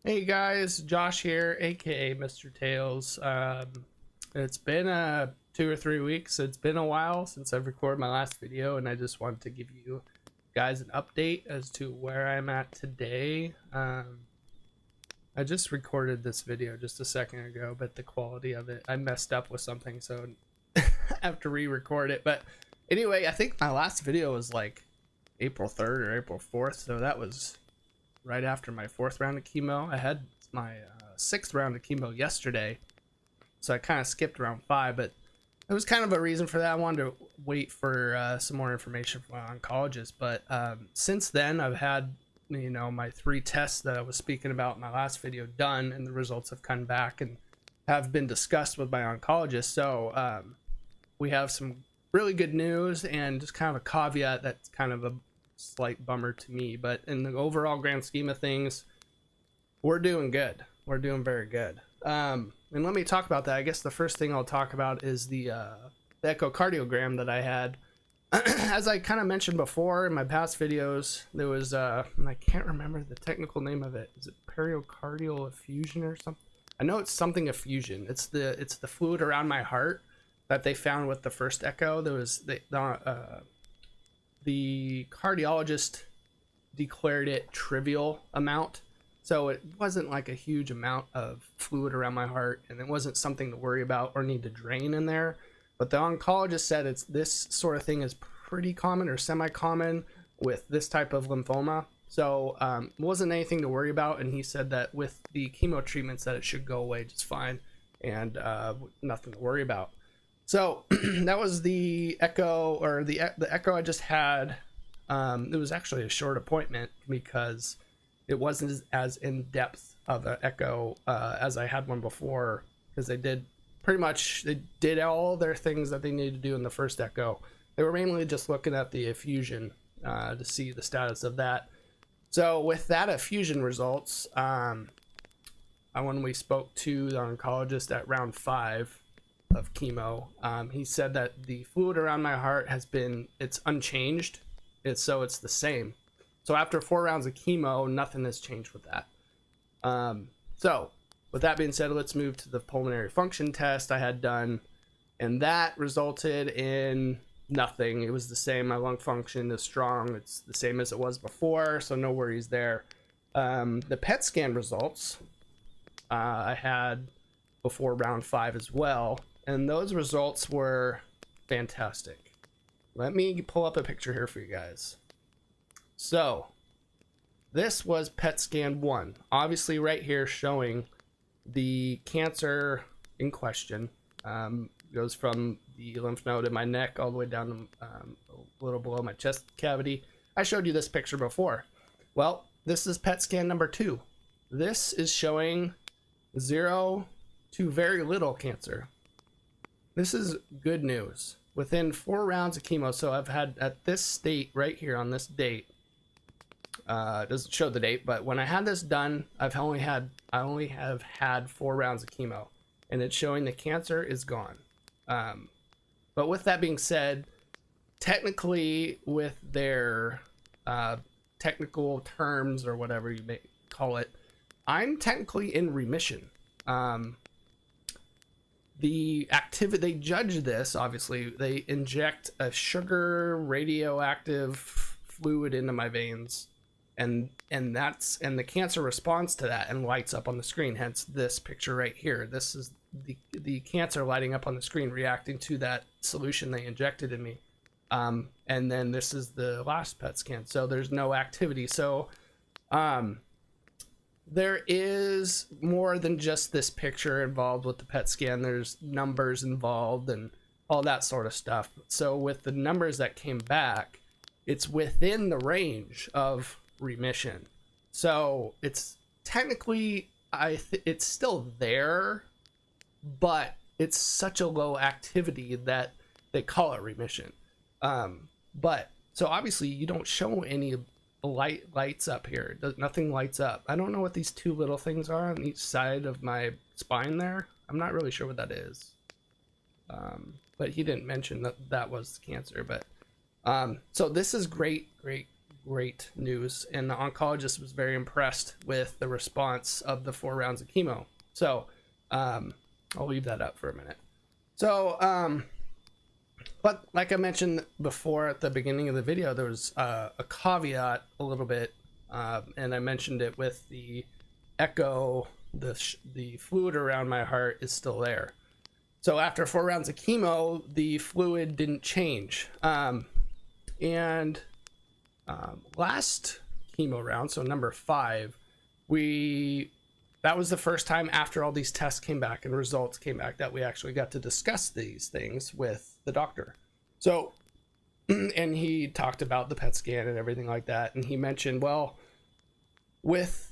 Hey guys, Josh here, aka Mr. Tails. It's been 2 or 3 weeks. It's been a while since I've recorded my last video, and I just wanted to give you guys an update as to where I'm at today. I just recorded this video just a second ago, but the quality of it, I messed up with something, so I have to re-record it. But anyway, I think my last video was like April 3rd or April 4th, so that was right after my 4th round of chemo. I had my 6th round of chemo yesterday, so I kind of skipped round 5, but it was kind of a reason for that. I wanted to wait for some more information from my oncologist, but since then I've had my 3 tests that I was speaking about in my last video done, and the results have come back and have been discussed with my oncologist. So we have some really good news and just kind of a caveat that's kind of a slight bummer to me, but in the overall grand scheme of things, we're doing good. We're doing very good. And let me talk about that. I guess the first thing I'll talk about is the echocardiogram that I had. As I kind of mentioned before in my past videos, there was and I can't remember the technical name of it. Is it pericardial effusion or something? I know it's something effusion. It's the fluid around my heart that they found with the first echo. There was the cardiologist declared it trivial amount, so it wasn't like a huge amount of fluid around my heart, and it wasn't something to worry about or need to drain in there. But the oncologist said this sort of thing is pretty common or semi-common with this type of lymphoma, so it wasn't anything to worry about. And he said that with the chemo treatments that it should go away just fine, and nothing to worry about. So that was the echo, or the echo I just had. It was actually a short appointment because it wasn't as in depth of an echo as I had one before, because they did all their things that they needed to do in the first echo. They were mainly just looking at the effusion to see the status of that. So with that effusion results, when we spoke to the oncologist at round 5 of chemo, he said that the fluid around my heart it's unchanged. It's the same. So after 4 rounds of chemo, nothing has changed with that. So with that being said, let's move to the pulmonary function test I had done, and that resulted in nothing. It was the same. My lung function is strong. It's the same as it was before, so no worries there. The PET scan results I had before round 5 as well, and those results were fantastic. Let me pull up a picture here for you guys. So this was PET scan 1, obviously right here showing the cancer in question. Goes from the lymph node in my neck all the way down to a little below my chest cavity. I showed you this picture before. Well, this is PET scan number 2. This is showing 0 to very little cancer. This is good news. Within 4 rounds of chemo, so I've had at this state right here on this date, it doesn't show the date, but when I had this done, I only have had 4 rounds of chemo, and it's showing the cancer is gone. But with that being said, technically with their technical terms or whatever you may call it, I'm technically in remission. The activity, they judge this, obviously they inject a sugar radioactive fluid into my veins, and the cancer responds to that and lights up on the screen, hence this picture right here. This is the cancer lighting up on the screen, reacting to that solution they injected in me. And then this is the last PET scan, so there's no activity. So there is more than just this picture involved with the PET scan. There's numbers involved and all that sort of stuff. So with the numbers that came back, it's within the range of remission. So it's technically, it's still there, but it's such a low activity that they call it remission. But so obviously you don't show any lights up here. Nothing lights up. I don't know what these 2 little things are on each side of my spine there. I'm not really sure what that is. But he didn't mention that was cancer. But so this is great great news. And the oncologist was very impressed with the response of the 4 rounds of chemo. So I'll leave that up for a minute. So, but like I mentioned before at the beginning of the video, there was a caveat a little bit, and I mentioned it with the echo, the fluid around my heart is still there. So after 4 rounds of chemo, the fluid didn't change. Last chemo round, so number 5, that was the first time after all these tests came back and results came back that we actually got to discuss these things with the doctor. So, and he talked about the PET scan and everything like that. And he mentioned, well, with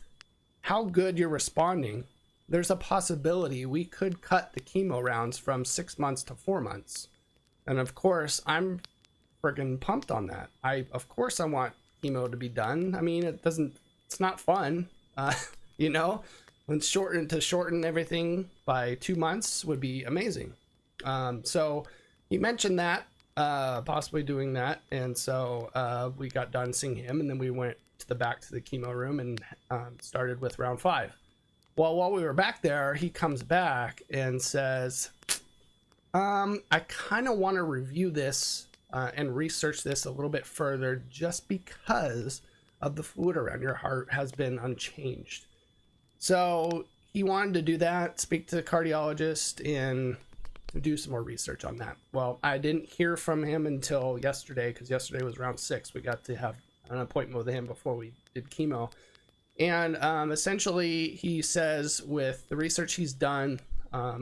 how good you're responding, there's a possibility we could cut the chemo rounds from 6 months to 4 months. And of course, I'm friggin' pumped on that. Of course I want chemo to be done. I mean, it's not fun, you know, to shorten everything by 2 months would be amazing. So he mentioned that, possibly doing that. And so we got done seeing him, and then we went back to the chemo room and started with round 5. Well, while we were back there, he comes back and says, I kind of want to review this and research this a little bit further, just because of the fluid around your heart has been unchanged. So he wanted to do that, speak to the cardiologist, and do some more research on that. Well, I didn't hear from him until yesterday, because yesterday was round 6. We got to have an appointment with him before we did chemo. And essentially, he says with the research he's done,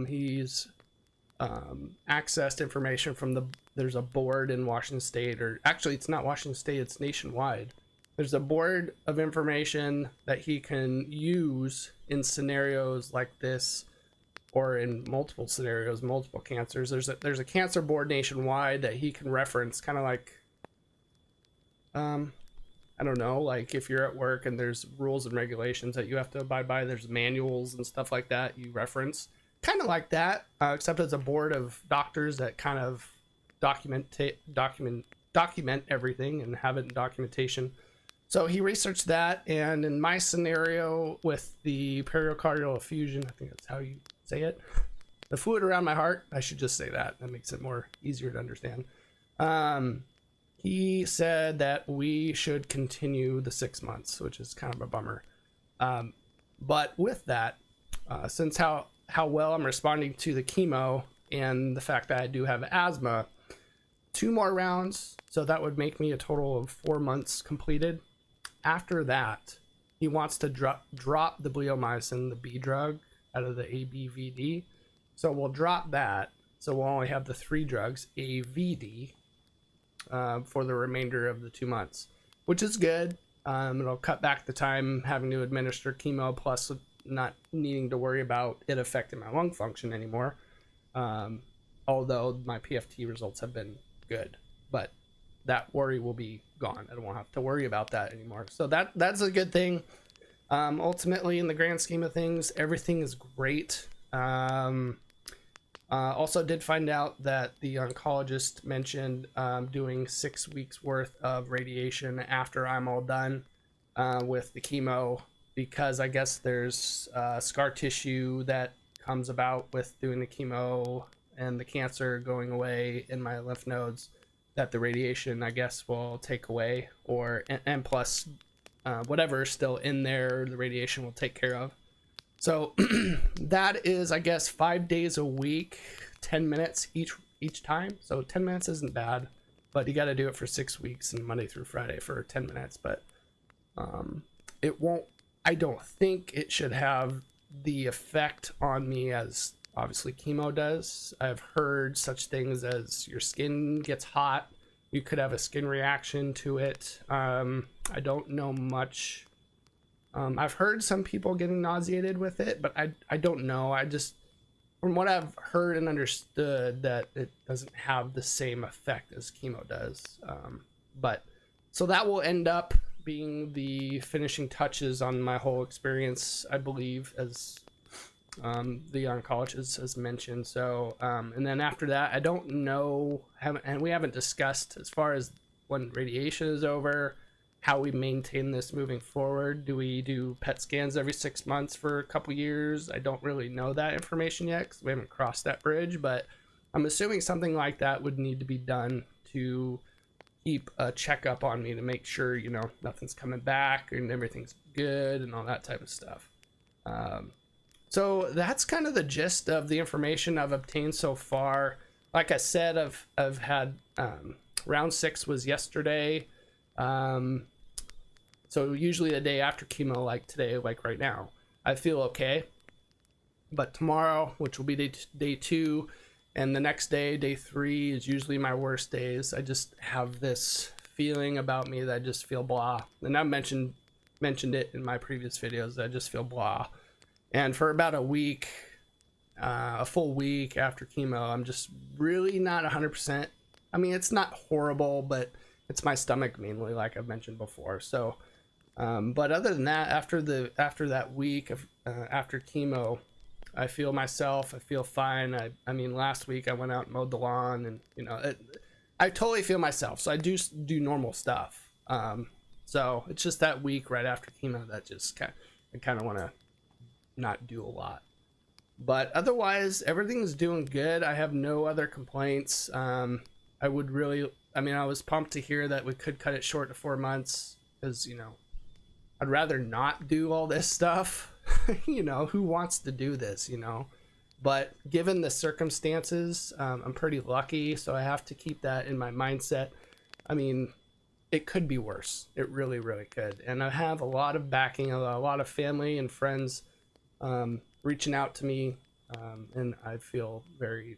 he's accessed information from there's a board in Washington State, or actually it's not Washington State, it's nationwide. There's a board of information that he can use in scenarios like this, or in multiple scenarios, multiple cancers. There's a cancer board nationwide that he can reference, kind of like, I don't know, like if you're at work and there's rules and regulations that you have to abide by, there's manuals and stuff like that you reference, kind of like that, except it's a board of doctors that kind of document everything and have it in documentation. So he researched that, and in my scenario with the pericardial effusion, I think that's how you say it, the fluid around my heart, I should just say that makes it more easier to understand. He said that we should continue the 6 months, which is kind of a bummer. But with that, since how well I'm responding to the chemo and the fact that I do have asthma, 2 more rounds, so that would make me a total of 4 months completed. After that, he wants to drop the bleomycin, the B drug, out of the ABVD. So we'll drop that. So we'll only have the 3 drugs, AVD, for the remainder of the 2 months, which is good. It'll cut back the time having to administer chemo, plus not needing to worry about it affecting my lung function anymore. Although my PFT results have been good, but that worry will be gone. I don't have to worry about that anymore. So that's a good thing. Ultimately, in the grand scheme of things, everything is great. Also did find out that the oncologist mentioned doing 6 weeks worth of radiation after I'm all done with the chemo, because I guess there's scar tissue that comes about with doing the chemo and the cancer going away in my lymph nodes that the radiation, I guess, will take away, or and plus whatever's still in there, the radiation will take care of. So that is, I guess, 5 days a week, 10 minutes each time. So 10 minutes isn't bad, but you got to do it for 6 weeks and Monday through Friday for 10 minutes. But it won't, I don't think it should have the effect on me as obviously chemo does. I've heard such things as your skin gets hot. You could have a skin reaction to it. I don't know much. I've heard some people getting nauseated with it, but I don't know. I just, from what I've heard and understood, that it doesn't have the same effect as chemo does. But so that will end up being the finishing touches on my whole experience, I believe, as the oncologist has mentioned. So, and then after that, I don't know, and we haven't discussed as far as when radiation is over. how we maintain this moving forward. Do we do PET scans every 6 months for a couple years? I don't really know that information yet because we haven't crossed that bridge, but I'm assuming something like that would need to be done to keep a checkup on me to make sure, you know, nothing's coming back and everything's good and all that type of stuff. So that's kind of the gist of the information I've obtained so far. Like I said, I've had round 6 was yesterday. So usually the day after chemo, like today, like right now, I feel okay. But tomorrow, which will be day 2, and the next day, day 3, is usually my worst days. I just have this feeling about me that I just feel blah. And I mentioned it in my previous videos. I just feel blah. And for about a week, a full week after chemo, I'm just really not 100%. I mean, it's not horrible, but it's my stomach mainly, like I've mentioned before. So, but other than that, after that week of after chemo, I feel myself. I feel fine. I mean, last week I went out and mowed the lawn, and you know, I totally feel myself. So I do normal stuff. So it's just that week right after chemo that just I kind of want to not do a lot. But otherwise, everything's doing good. I have no other complaints. I was pumped to hear that we could cut it short to 4 months because, you know, I'd rather not do all this stuff. You know, who wants to do this, you know? But given the circumstances, I'm pretty lucky, so I have to keep that in my mindset. I mean, it could be worse. It really, really could. And I have a lot of backing, a lot of family and friends reaching out to me, and I feel very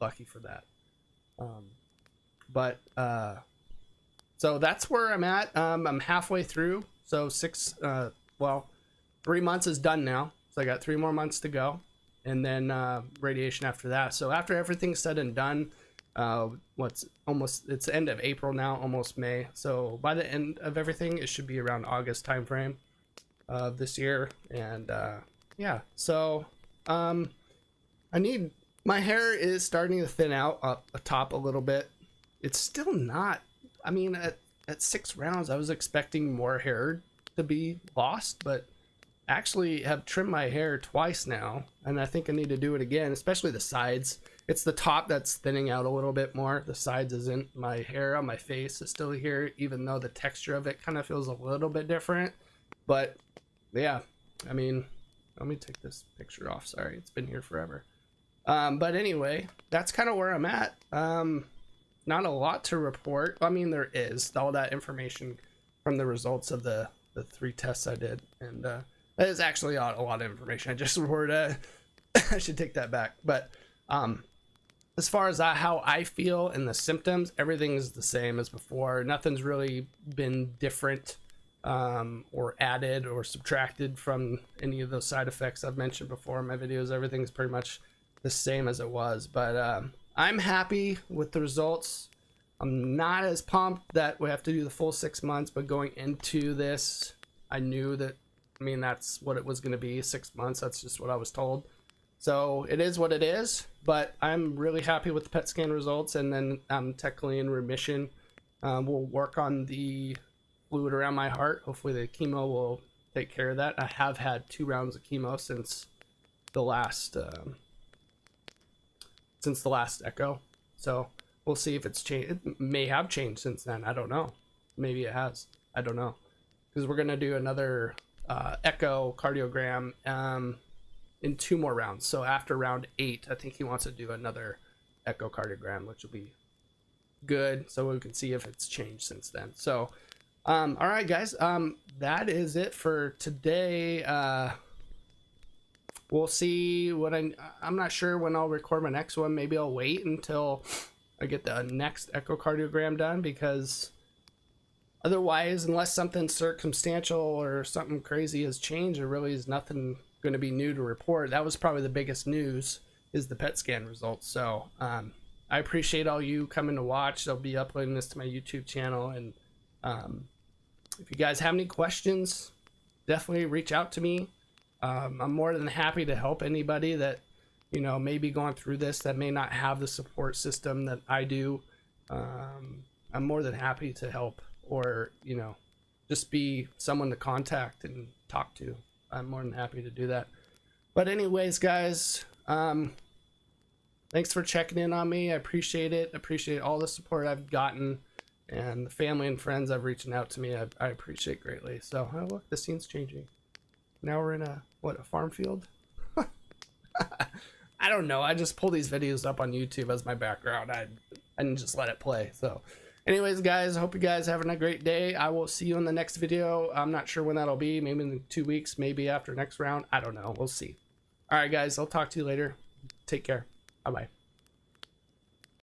lucky for that. So that's where I'm at. I'm halfway through. So 3 months is done now. So I got 3 more months to go, and then radiation after that. So after everything's said and done, it's the end of April now, almost May. So by the end of everything, it should be around August timeframe of this year. And yeah, so my hair is starting to thin out up top a little bit. It's still not. I mean, at 6 rounds, I was expecting more hair to be lost, but actually have trimmed my hair twice now, and I think I need to do it again, especially the sides. It's the top that's thinning out a little bit more. The sides isn't. My hair on my face is still here, even though the texture of it kind of feels a little bit different. But yeah, I mean, let me take this picture off. Sorry, it's been here forever. But anyway, that's kind of where I'm at. Not a lot to report. I mean, there is all that information from the results of the 3 tests I did, and that is actually a lot of information. I just reported. I should take that back. But as far as how I feel and the symptoms, everything's the same as before. Nothing's really been different or added or subtracted from any of those side effects I've mentioned before in my videos. Everything's pretty much the same as it was. But I'm happy with the results. I'm not as pumped that we have to do the full 6 months, but going into this, I knew that, I mean, that's what it was going to be, 6 months. That's just what I was told. So it is what it is, but I'm really happy with the PET scan results, and then I'm technically in remission. We'll work on the fluid around my heart. Hopefully the chemo will take care of that. I have had 2 rounds of chemo since the last echo. So we'll see if it's changed. It may have changed since then. I don't know. Maybe it has. I don't know. Because we're going to do another echocardiogram in 2 more rounds. So after round 8, I think he wants to do another echocardiogram, which will be good. So we can see if it's changed since then. So, all right, guys. That is it for today. We'll see what I'm not sure when I'll record my next one. Maybe I'll wait until I get the next echocardiogram done, because otherwise, unless something circumstantial or something crazy has changed, there really is nothing going to be new to report. That was probably the biggest news, is the PET scan results. So I appreciate all you coming to watch. I'll be uploading this to my YouTube channel, and if you guys have any questions, definitely reach out to me. I'm more than happy to help anybody that, you know, may be going through this that may not have the support system that I do. I'm more than happy to help, or, you know, just be someone to contact and talk to, I'm more than happy to do that. But anyways, guys, thanks for checking in on me. I appreciate it. Appreciate all the support I've gotten, and the family and friends I've reaching out to me. I appreciate greatly. So, oh, look, the scene's changing. Now we're in a farm field? I don't know. I just pull these videos up on YouTube as my background. I didn't just let it play. So anyways, guys, hope you guys having a great day. I will see you in the next video. I'm not sure when that'll be. Maybe in 2 weeks, maybe after next round. I don't know. We'll see. All right, guys, I'll talk to you later. Take care. Bye-bye.